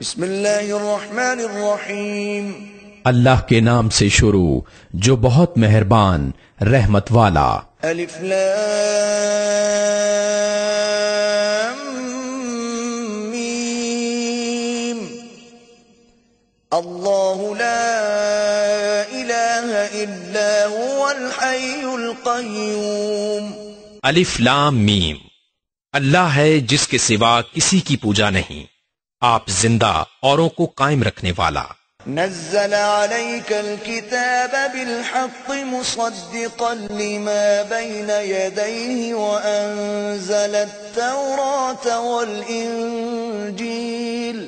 بسم اللہ الرحمن الرحیم اللہ کے نام سے شروع جو بہت مہربان رحمت والا۔ الف لام میم اللہ لا الہ الا هو الحی القیوم۔ الف لام میم، اللہ ہے جس کے سوا کسی کی پوجا نہیں، آپ زندہ اوروں کو قائم رکھنے والا۔ نزل عليك الكتاب بالحق مصدقا لما بين يديه وأنزل التوراة والإنجيل۔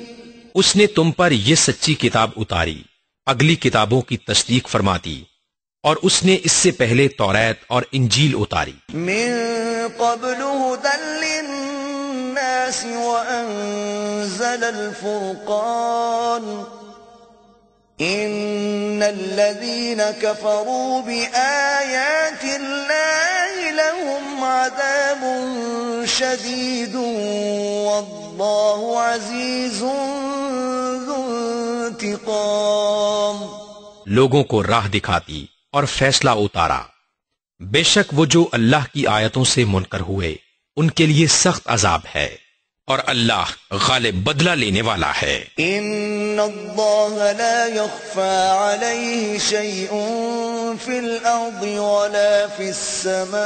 اس نے تم پر یہ سچی کتاب اتاری، اگلی کتابوں کی تصدیق فرماتی، اور اس نے اس سے پہلے توریت اور انجیل اتاری۔ من قبل هدى للناس وأنزل الفرقان ان الذين كفروا بآيات الله لهم عذاب شديد والله عزيز ذو انتقام۔ لوگوں کو راہ دکھاتی اور فیصلہ اتارا، بے شک وہ جو اللہ کی آیتوں سے منکر ہوئے ان کے لیے سخت عذاب ہے، اور اللہ غالب بدلہ لینے والا ہے۔ ان اللہ لا يخفى عليه شيء في الارض ولا في السماء۔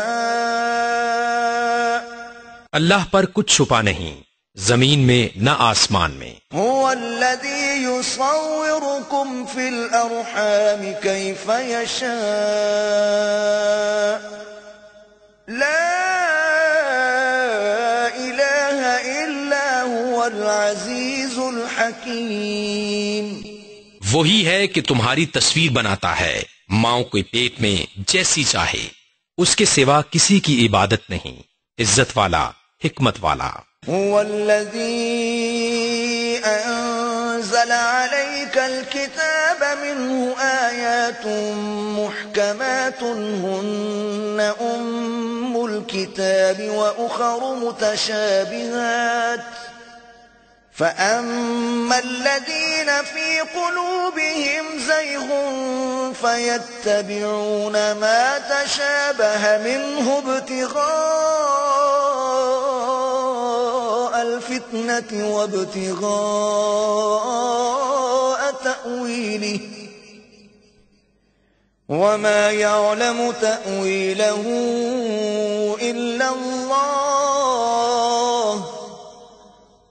اللہ پر کچھ چھپا نہیں، زمین میں نہ آسمان میں۔ هو الذي يصوركم في الارحام كيف يشاء لا العزیز الحکیم۔ وہی ہے کہ تمہاری تصویر بناتا ہے ماؤں کے پیٹ میں جیسی چاہے، اس کے سوا کسی کی عبادت نہیں، عزت والا، حکمت والا۔ هو الذي انزل عليك الكتاب منه آيات محكمات هن ام الكتاب واخر متشابهات فأما الذين في قلوبهم زيغ فيتبعون ما تشابه منه ابتغاء الفتنة وابتغاء تأويله وما يعلم تأويله إلا الله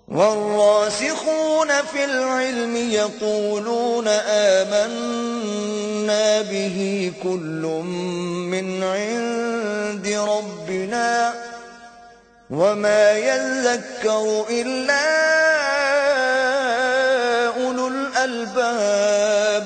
والراسخون في العلم يقولون آمنا به كل من عند ربنا وما يذكر إلا أولو الألباب۔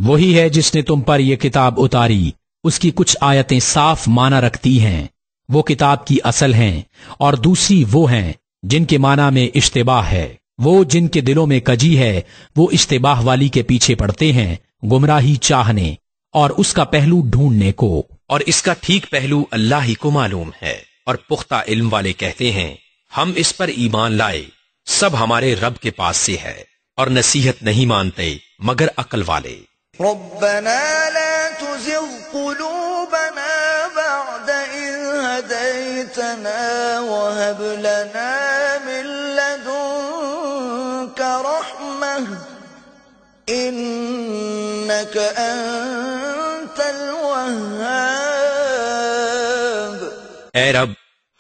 وہی ہے جس نے تم پر یہ کتاب اتاری، اس کی کچھ آیتیں صاف معنی رکھتی ہیں، وہ کتاب کی اصل ہیں، اور دوسری وہ ہیں جن کے معنی میں اشتباہ ہے۔ وہ جن کے دلوں میں کجی ہے وہ اشتباہ والی کے پیچھے پڑتے ہیں، گمراہی چاہنے اور اس کا پہلو ڈھونڈنے کو، اور اس کا ٹھیک پہلو اللہ ہی کو معلوم ہے۔ اور پختہ علم والے کہتے ہیں ہم اس پر ایمان لائے، سب ہمارے رب کے پاس سے ہے، اور نصیحت نہیں مانتے مگر عقل والے۔ ربنا لا تزغ قلوبنا بعد إذ هديتنا وهب لنا من لدنك رحمة إنك أنت الوهاب۔ اے رب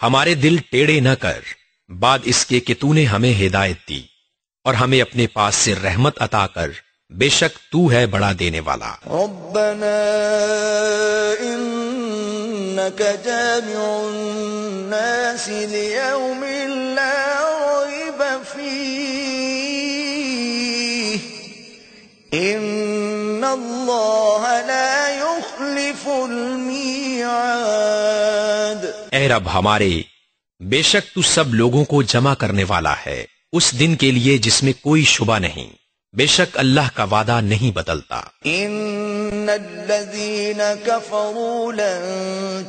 ہمارے دل ٹیڑے نہ کر بعد اس کے کہ تو نے ہمیں ہدایت دی، اور ہمیں اپنے پاس سے رحمت عطا کر، بے شک تو ہے بڑا دینے والا۔ ربنا انك جامع الناس ليوم لا ريب فيه ان الله لا يخلف الميعاد۔ اے رب ہمارے، بے شک تو سب لوگوں کو جمع کرنے والا ہے اس دن کے لیے جس میں کوئی شبہ نہیں، بے شک اللہ کا وعدہ نہیں بدلتا۔ ان الذين كفروا لن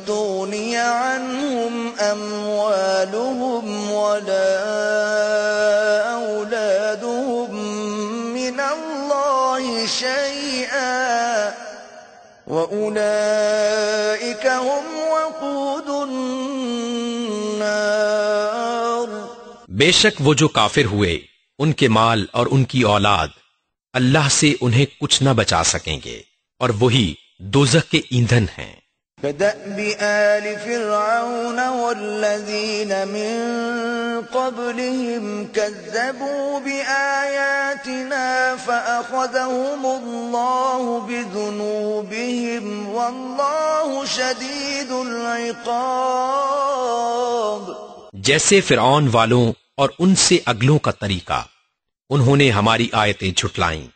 تغني عنهم اموالهم ولا اولادهم أولئك هم وقود النار. بے شک وہ جو کافر ہوئے ان کے مال اور ان کی اولاد اللہ سے انہیں کچھ نہ بچا سکیں گے اور وہی دوزخ کے ایندھن ہیں. كدأب آل فرعون والذين من قبلهم كذبوا بآياتنا فأخذهم الله بذنوبهم والله شديد العقاب. جیسے فرعون والوں اور ان سے اگلوں کا طریقہ، انہوں نے ہماری آیتیں جھٹلائیں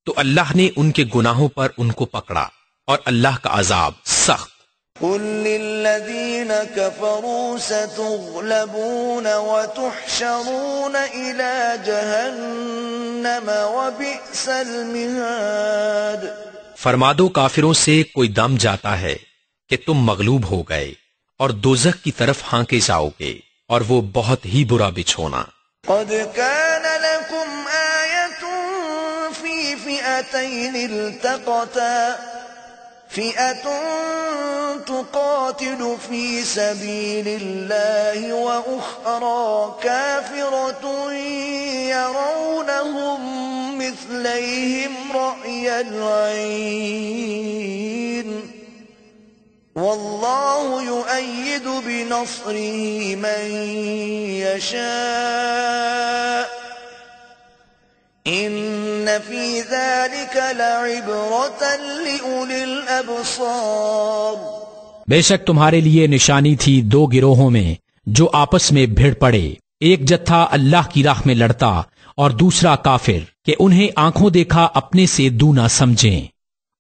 تو اللہ نے ان کے گناہوں پر ان کو پکڑا اور اللہ کا عذاب سخت. قل للذين كفروا ستغلبون وتحشرون إلى جهنم وبئس المهاد. فرما دو کافروں سے کوئی دم جاتا ہے کہ تم مغلوب ہو گئے اور دوزخ کی طرف ہانکے جاؤ گے اور وہ بہت ہی برا بچھونا. قد كان لكم آية في فئتين التقتا فئة تقاتل في سبيل الله وأخرى كافرة يرونهم مثليهم رأي العين والله يؤيد بنصره من يشاء ان في ذلك لعبرة لأولي الأبصار. بے شک تمہارے لیے نشانی تھی دو گروہوں میں جو آپس میں بھیڑ پڑے، ایک جتھا اللہ کی راہ میں لڑتا اور دوسرا کافر، کہ انہیں آنکھوں دیکھا اپنے سے دو نہ سمجھیں،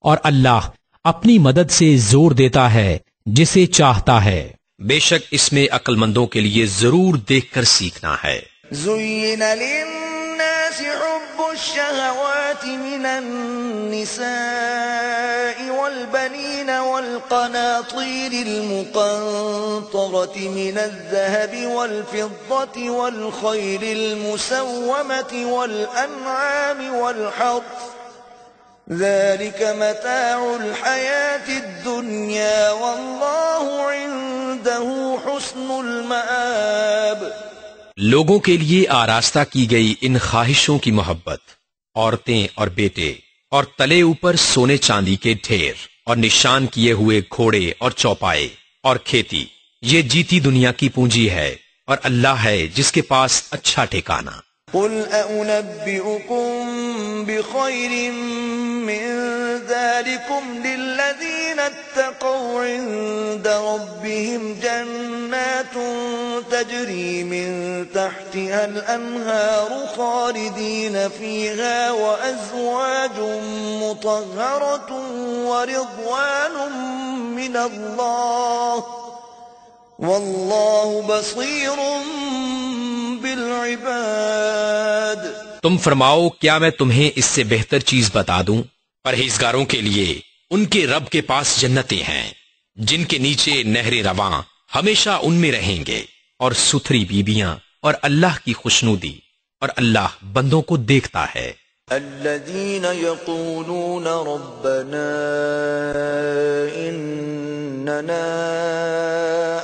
اور اللہ اپنی مدد سے زور دیتا ہے جسے چاہتا ہے. بے شک اس میں عقل مندوں کے لیے ضرور دیکھ کر سیکھنا ہے. زين للناس حب الشهوات من النساء والبنين والقناطير المقنطرة من الذهب والفضة والخيل المسومة والأنعام والحرث ذلك متاع الحياة الدنيا والله عنده حسن المآب. لوگوں کے لیے آراستہ کی گئی ان خواہشوں کی محبت، عورتیں اور بیٹے، اور تلے اوپر سونے چاندی کے ڈھیر، اور نشان کیے ہوئے گھوڑے اور چوپائے اور کھیتی، یہ جیتی دنیا کی پونجی ہے، اور اللہ ہے جس کے پاس اچھا ٹھکانہ. قل أنبئكم بخير من ذلكم للذين اتقوا عند ربهم جنات تجري من تحتها الأنهار خالدين فيها وأزواج مطهرة ورضوان من الله والله بصير بالعباد. تم فرماؤ کیا میں تمہیں اس سے بہتر چیز بتا دوں؟ پرہیزگاروں کے لیے ان کے رب کے پاس جنتیں ہیں جن کے نیچے نہریں رواں ہمیشہ ان میں رہیں گے، اور ستھری بیبیاں اور اللہ کی خوشنودی، اور اللہ بندوں کو دیکھتا ہے. الذين يقولون ربنا إننا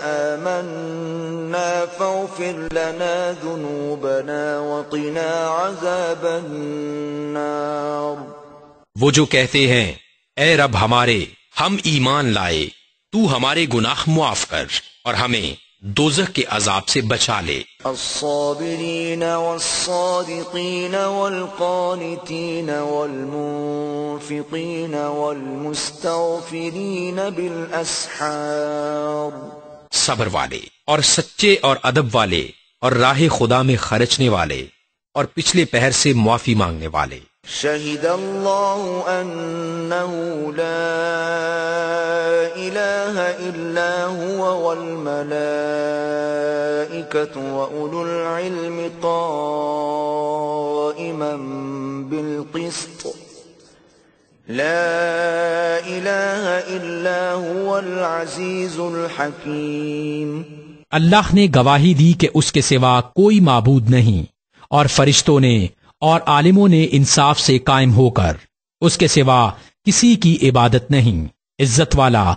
آمنا فاغفر لنا ذنوبنا وقنا عذاب النار. وہ جو کہتے ہیں اے رب ہمارے، ہم ایمان لائے، تو ہمارے گناہ معاف کر اور ہمیں دوزخ کے عذاب سے بچا لے. الصابرین والصادقین والقانتین والمنفقین والمستغفرین بالاسحار. صبر والے اور سچے اور ادب والے اور راہ خدا میں خرچنے والے اور پچھلے پہر سے معافی مانگنے والے. شہد اللہ انہ لا الہ الا هو والملائکۃ واولو العلم قائما بالقسط لا الہ الا هو العزیز الحکیم. اللہ نے گواہی دی کہ اس کے سوا کوئی معبود نہیں، اور فرشتوں نے اور عالموں نے انصاف سے قائم ہو کر اس کے سوا کسی کی عبادت نہیں، عزت والا